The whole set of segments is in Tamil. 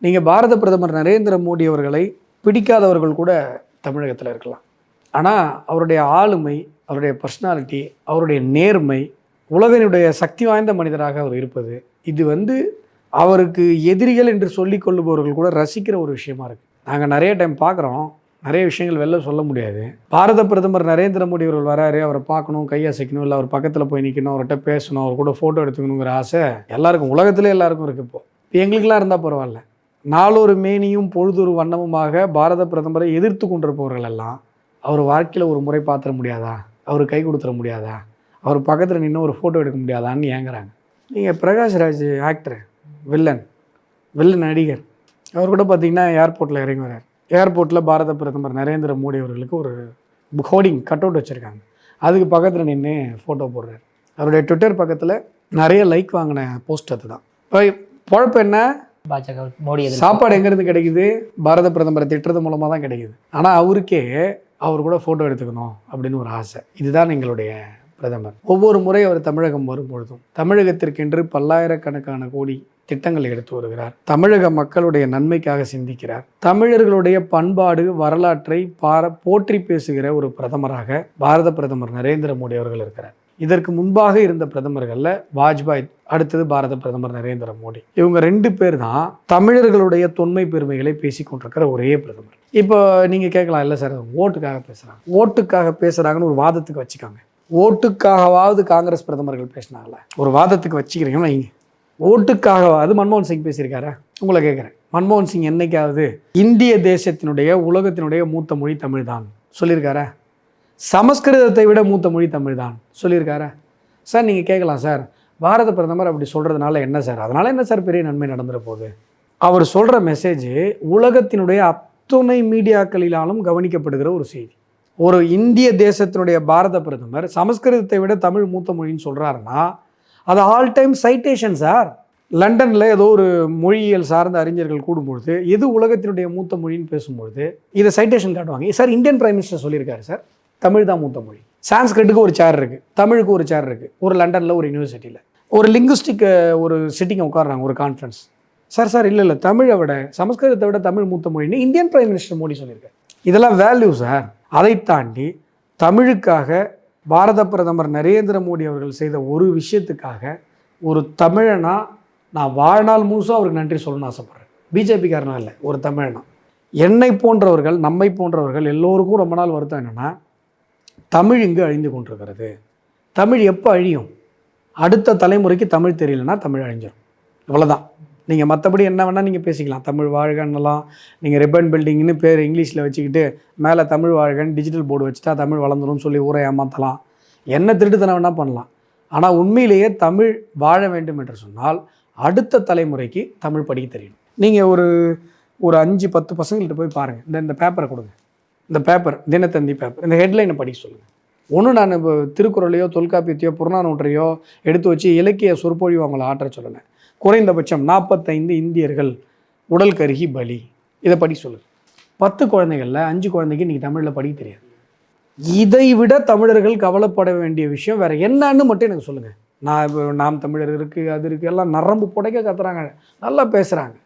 நீங்கள் பாரத பிரதமர் நரேந்திர மோடி அவர்களை பிடிக்காதவர்கள் கூட தமிழகத்தில் இருக்கலாம். ஆனால் அவருடைய ஆளுமை, அவருடைய பர்சனாலிட்டி, அவருடைய நேர்மை, உலகினுடைய சக்தி வாய்ந்த மனிதராக அவர் இருப்பது, இது அவருக்கு எதிரிகள் என்று சொல்லிக் கொள்ளுபவர்கள் கூட ரசிக்கிற ஒரு விஷயமா இருக்குது. நாங்கள் நிறைய டைம் பார்க்குறோம், நிறைய விஷயங்கள் வெளில சொல்ல முடியாது. பாரத பிரதமர் நரேந்திர மோடி அவர்கள் வராரு, அவரை பார்க்கணும், கையசைக்கணும், இல்லை அவர் பக்கத்தில் போய் நிற்கணும், அவர்கிட்ட பேசணும், அவர் கூட ஃபோட்டோ எடுத்துக்கணுங்கிற ஆசை எல்லாருக்கும், உலகத்திலே எல்லாருக்கும் இருக்குது. இப்போ எங்களுக்கெல்லாம் இருந்தால் பரவாயில்ல. நாளொரு மேனியும் பொழுதொரு வண்ணமுமாக பாரத பிரதமரை எதிர்த்து கொண்டிருப்பவர்கள் எல்லாம் அவர் வாழ்க்கையில் ஒரு முறை பார்த்துட முடியாதா, அவர் கை கொடுத்துட முடியாதா, அவர் பக்கத்தில் நின்று ஒரு ஃபோட்டோ எடுக்க முடியாதான்னு ஏங்குறாங்க. நீங்கள் பிரகாஷ்ராஜ் ஆக்டர், வில்லன் நடிகர், அவர் கூட பார்த்தீங்கன்னா ஏர்போர்ட்டில் இறங்கி வர்றார். ஏர்போர்ட்டில் பாரத பிரதமர் நரேந்திர மோடி அவர்களுக்கு ஒரு ஹோர்டிங் கட் அவுட் வச்சுருக்காங்க, அதுக்கு பக்கத்தில் நின்று ஃபோட்டோ போடுறார். அவருடைய ட்விட்டர் பக்கத்தில் நிறைய லைக் வாங்கின போஸ்ட் அதுதான். இப்போ பொழப்பு என்ன, பாஜக மோடி சாப்பாடு எங்கேருந்து கிடைக்குது, பாரத பிரதமரை திட்டுறது மூலமாக தான் கிடைக்குது. ஆனால் அவருக்கே அவர் கூட ஃபோட்டோ எடுத்துக்கணும் அப்படின்னு ஒரு ஆசை. இதுதான் எங்களுடைய பிரதமர். ஒவ்வொரு முறை அவர் தமிழகம் வரும்பொழுதும் தமிழகத்திற்கென்று பல்லாயிரக்கணக்கான கோடி திட்டங்களை எடுத்து வருகிறார். தமிழக மக்களுடைய நன்மைக்காக சிந்திக்கிறார். தமிழர்களுடைய பண்பாடு வரலாற்றை போற்றி பேசுகிற ஒரு பிரதமராக பாரத பிரதமர் நரேந்திர மோடி அவர்கள் இருக்கிறார். இதற்கு முன்பாக இருந்த பிரதமர்களில் வாஜ்பாய், அடுத்தது பாரத பிரதமர் நரேந்திர மோடி, இவங்க 2 பேர் தான் தமிழர்களுடைய தொன்மை பெருமைகளை பேசி கொண்டிருக்கிற ஒரே பிரதமர். இப்போ நீங்கள் கேட்கலாம், இல்லை சார் ஓட்டுக்காக பேசுகிறாங்கன்னு ஒரு வாதத்துக்கு வச்சுக்காங்க. ஓட்டுக்காகவாவது காங்கிரஸ் பிரதமர்கள் பேசினாங்களே, ஒரு வாதத்துக்கு வச்சுக்கிறீங்கன்னா வைங்க, ஓட்டுக்காகவாவது மன்மோகன் சிங் பேசியிருக்காரா? உங்களை கேட்குறேன், மன்மோகன் சிங் என்னைக்காவது இந்திய தேசத்தினுடைய உலகத்தினுடைய மூத்த மொழி தமிழ் தான் சொல்லியிருக்காரா? சமஸ்கிருதத்தை விட மூத்த மொழி தமிழ் தான் சொல்லியிருக்காரா? சார் நீங்கள் கேட்கலாம், சார் பாரத பிரதமர் அப்படி சொல்கிறதுனால என்ன சார், அதனால் என்ன சார் பெரிய நன்மை நடந்துட போகுது? அவர் சொல்கிற மெசேஜ் உலகத்தினுடைய அத்துணை மீடியாக்களிலாலும் கவனிக்கப்படுகிற ஒரு செய்தி. ஒரு இந்திய தேசத்தினுடைய பாரத பிரதமர் சமஸ்கிருதத்தை விட தமிழ் மூத்த மொழின்னு சொல்கிறாருன்னா அது ஆல் டைம் சைட்டேஷன் சார். லண்டனில் ஏதோ ஒரு மொழியியல் சார்ந்த அறிஞர்கள் கூடும்பொழுது எது உலகத்தினுடைய மூத்த மொழின்னு பேசும்பொழுது இதை சைட்டேஷன் காட்டுவாங்க. சார் இந்தியன் பிரைம் மினிஸ்டர் சொல்லியிருக்காரு சார், தமிழ் தான் மூத்த மொழி. சான்ஸ்கிரிட்டுக்கு ஒரு சேர் இருக்குது, தமிழுக்கு ஒரு சேர் இருக்குது. ஒரு லண்டனில் ஒரு யூனிவர்சிட்டியில் ஒரு லிங்குஸ்டிக் ஒரு சிட்டிங்கை உட்காடுறாங்க, ஒரு கான்ஃபரன்ஸ். சார் இல்லை, தமிழை விட சமஸ்கிருதத்தை விட தமிழ் மூத்த மொழின்னு இந்தியன் பிரைம் மினிஸ்டர் மோடி சொல்லியிருக்காரு. இதெல்லாம் வேல்யூ சார். அதை தாண்டி தமிழுக்காக பாரத பிரதமர் நரேந்திர மோடி அவர்கள் செய்த ஒரு விஷயத்துக்காக ஒரு தமிழனா நான் வாழ்நாள் முழுசும் அவருக்கு நன்றி சொல்லணும்னு ஆசைப்பட்றேன். பிஜேபிக்காரனா இல்லை, ஒரு தமிழனா. என்னை போன்றவர்கள், நம்மை போன்றவர்கள் எல்லோருக்கும் ரொம்ப நாள் வருத்தம் என்னென்னா, தமிழ் இங்கு அழிந்து கொண்டிருக்கிறது. தமிழ் எப்போ அழியும்? அடுத்த தலைமுறைக்கு தமிழ் தெரியலன்னா தமிழ் அழிஞ்சிடும். இவ்வளோதான். நீங்கள் மற்றபடி என்ன வேணால் நீங்கள் பேசிக்கலாம், தமிழ் வாழ்கன்னெல்லாம். நீங்கள் ரிப்பன் பில்டிங்னு பேர் இங்கிலீஷில் வச்சுக்கிட்டு மேலே தமிழ் வாழ்கன் டிஜிட்டல் போர்டு வச்சுட்டா தமிழ் வளர்ந்துடும் சொல்லி ஊரை ஏமாற்றலாம், என்ன திருட்டுத்தனம் வேணால் பண்ணலாம். ஆனால் உண்மையிலேயே தமிழ் வாழ வேண்டும் என்று சொன்னால் அடுத்த தலைமுறைக்கு தமிழ் படிக்க தெரியணும். நீங்கள் ஒரு 5-10 பசங்கள்கிட்ட போய் பாருங்கள், இந்த பேப்பரை கொடுங்க, இந்த பேப்பர் தினத்தந்தி பேப்பர், இந்த ஹெட்லைனை படிக்க சொல்லுங்கள். ஒன்றும் நான் இப்போ திருக்குறளையோ தொல்காப்பியத்தையோ புறநானூற்றையோ எடுத்து வச்சு இலக்கிய சொற்பொழிவு அவங்களை ஆற்ற சொல்லலை. குறைந்தபட்சம் 45 இந்தியர்கள் உடல் கருகி பலி, இதை படிக்க சொல்லுங்கள். 10 குழந்தைகளில் 5 குழந்தைக்கு இன்றைக்கி தமிழில் படிக்க தெரியாது. இதை விட தமிழர்கள் கவலைப்பட வேண்டிய விஷயம் வேறு என்னன்னு மட்டும் எனக்கு சொல்லுங்கள். நான் இப்போ நாம் தமிழர் இருக்குது, அது இருக்குது, எல்லாம் நரம்பு புடைக்க கத்துறாங்க, நல்லா பேசுகிறாங்க,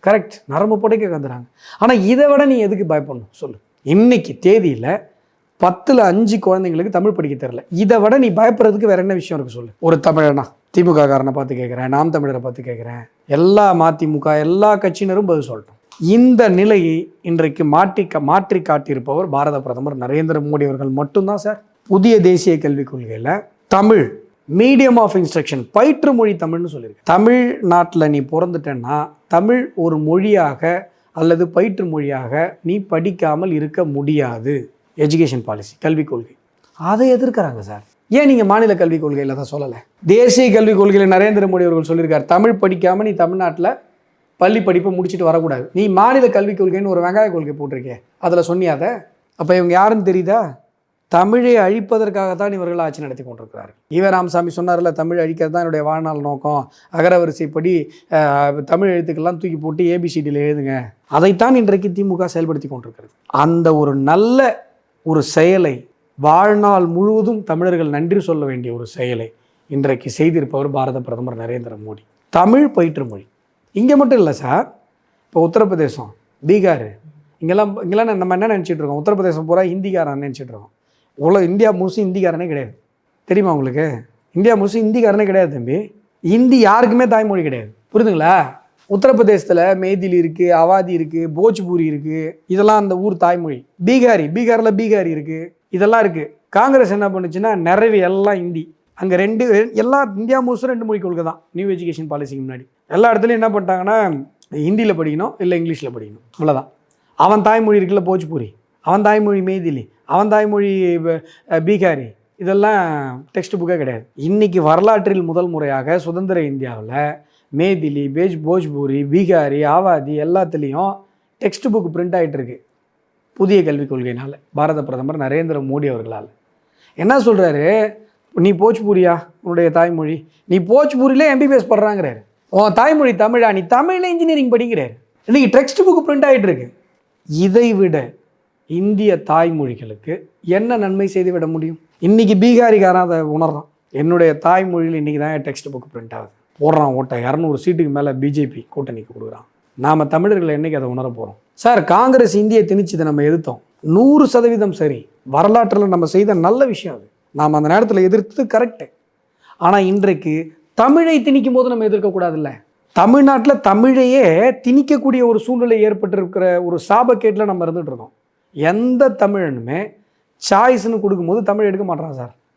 கரெக்ட், நரம்பு புடைக்க கத்துறாங்க. ஆனால் இதை விட நீ எதுக்கு பயப்படணும் சொல்லு? இன்னைக்கு தேதியில் 10ல் 5 குழந்தைங்களுக்கு தமிழ் படிக்க தெரியல. இதை விட நீ பயப்படுறதுக்கு வேற என்ன விஷயம் இருக்குது சொல்லு? ஒரு தமிழனா, திமுக காரனை பார்த்து கேட்குறேன், நாம் தமிழரை பார்த்து கேட்குறேன், எல்லா மதிமுக எல்லா கட்சியினரும் பதில் சொல்லட்டும். இந்த நிலையை இன்றைக்கு மாற்றி காட்டியிருப்பவர் பாரத பிரதமர் நரேந்திர மோடி அவர்கள் மட்டும்தான் சார். புதிய தேசிய கல்விக் கொள்கையில் தமிழ் மீடியம் ஆஃப் இன்ஸ்ட்ரக்ஷன், பயிற்று மொழி தமிழ்னு சொல்லியிருக்கு. தமிழ்நாட்டில் நீ பிறந்துட்டேன்னா தமிழ் ஒரு மொழியாக அல்லது பயிற்று மொழியாக நீ படிக்காமல் இருக்க முடியாது. எஜுகேஷன் பாலிசி, கல்விக் கொள்கை, அதை எதிர்க்கிறாங்க சார். ஏன் நீங்கள் மாநில கல்விக் கொள்கையில் தான் சொல்லலை? தேசிய கல்விக் கொள்கையில் நரேந்திர மோடி அவர்கள் சொல்லியிருக்கார், தமிழ் படிக்காமல் நீ தமிழ்நாட்டில் பள்ளி படிப்பை முடிச்சுட்டு வரக்கூடாது. நீ மாநில கல்விக் கொள்கைன்னு ஒரு வெங்காய கொள்கை போட்டிருக்கே, அதில் சொன்னியாத? அப்போ இவங்க யாருன்னு தெரியுதா? தமிழை அழிப்பதற்காகத்தான் இவர்கள் ஆட்சி நடத்தி கொண்டிருக்கிறார்கள். ராமசாமி சொன்னார்ல, தமிழ் அழிக்கிறது தான் என்னுடைய வாழ்நாள் நோக்கம், அகரவரிசைப்படி தமிழ் எழுத்துக்கெல்லாம் தூக்கி போட்டு ABCDயில் எழுதுங்க. அதைத்தான் இன்றைக்கு திமுக செயல்படுத்தி கொண்டிருக்கிறது. அந்த ஒரு நல்ல ஒரு செயலை, வாழ்நாள் முழுவதும் தமிழர்கள் நன்றி சொல்ல வேண்டிய ஒரு செயலை இன்றைக்கு செய்திருப்பவர் பாரத பிரதமர் நரேந்திர மோடி. தமிழ் பயிற்று மொழி இங்கே மட்டும் இல்லை சார், இப்போ உத்தரப்பிரதேசம், பீகார், இங்கெல்லாம் நம்ம என்ன நினச்சிட்டு இருக்கோம், உத்தரப்பிரதேசம் பூரா ஹிந்திக்காரன் நினச்சிட்டு இருக்கோம். இந்தியா முழுசும் ஹிந்திக்காரனே கிடையாது. தெரியுமா உங்களுக்கு? இந்தியா முழுசும் ஹிந்திக்காரனே கிடையாது தம்பி. ஹிந்தி யாருக்குமே தாய்மொழி கிடையாது. புரியுதுங்களா? உத்தரப்பிரதேசத்தில் மேதிலி இருக்குது, அவாதி இருக்குது, போஜ்பூரி இருக்குது, இதெல்லாம் அந்த ஊர் தாய்மொழி. பீகாரில் பீகாரி இருக்குது, இதெல்லாம் இருக்குது. காங்கிரஸ் என்ன பண்ணுச்சுன்னா நிறைய எல்லாம் ஹிந்தி. அங்கே எல்லா இந்தியா முழுசும் 2 மொழி கொள்கை தான் நியூ எஜுகேஷன் பாலிசிக்கு முன்னாடி. எல்லா இடத்துலையும் என்ன பண்ணிட்டாங்கன்னா ஹிந்தியில் படிக்கணும், இல்லை இங்கிலீஷில் படிக்கணும், அவ்வளோதான். அவன் தாய்மொழி இருக்குல்ல போஜ்பூரி, அவன் தாய்மொழி மேதிலி, அவன் தாய்மொழி பீகாரி, இதெல்லாம் டெக்ஸ்ட் புக்கே கிடையாது. இன்றைக்கி வரலாற்றில் முதல் முறையாக சுதந்திர இந்தியாவில் மேதிலி, போஜ்பூரி, பீகாரி, ஆவாதி எல்லாத்துலேயும் டெக்ஸ்ட் புக் பிரிண்ட் ஆகிட்டு இருக்கு. புதிய கல்விக் கொள்கையினால், பாரத பிரதமர் நரேந்திர மோடி அவர்களால். என்ன சொல்கிறாரு, நீ போஜ்பூரியா உன்னுடைய தாய்மொழி, நீ போஜ்பூரியிலே எம்பிபிஎஸ் படுறாங்கிறாரு. உன் தாய்மொழி தமிழா, நீ தமிழில் இன்ஜினியரிங் படிக்கிறாரு. இன்றைக்கி டெக்ஸ்ட் புக் பிரிண்ட் ஆகிட்டு இருக்கு. இதை விட இந்திய தாய்மொழிகளுக்கு என்ன நன்மை செய்து விட முடியும்? இன்றைக்கி பீகாரிக்காரன் அதை உணர்றான். என்னுடைய தாய்மொழியில் இன்றைக்கி தான் டெக்ஸ்ட் புக் பிரிண்ட் ஆகுது. போடுறான் ஓட்டை, 200 சீட்டுக்கு மேலே பிஜேபி கூட்டணிக்கு கொடுக்குறான். நாம் தமிழர்கள் என்றைக்கு அதை உணர போகிறோம்? சார், காங்கிரஸ் இந்தியை திணிச்சதை நம்ம எதிர்த்தோம். 100% சரி, வரலாற்றில் நம்ம செய்த நல்ல விஷயம் அது. நாம் அந்த நேரத்தில் எதிர்த்தது கரெக்டு. ஆனால் இன்றைக்கு தமிழை திணிக்கும் போது நம்ம எதிர்க்கக்கூடாதுல்ல. தமிழ்நாட்டில் தமிழையே திணிக்கக்கூடிய ஒரு சூழ்நிலை ஏற்பட்டிருக்கிற ஒரு சாபக்கேட்டில் நம்ம இருந்துகிட்டு இருக்கோம். எந்த தமிழனுமே சாய்ஸ்ன்னு கொடுக்கும்போது தமிழ் எடுக்க மாட்டான் சார்.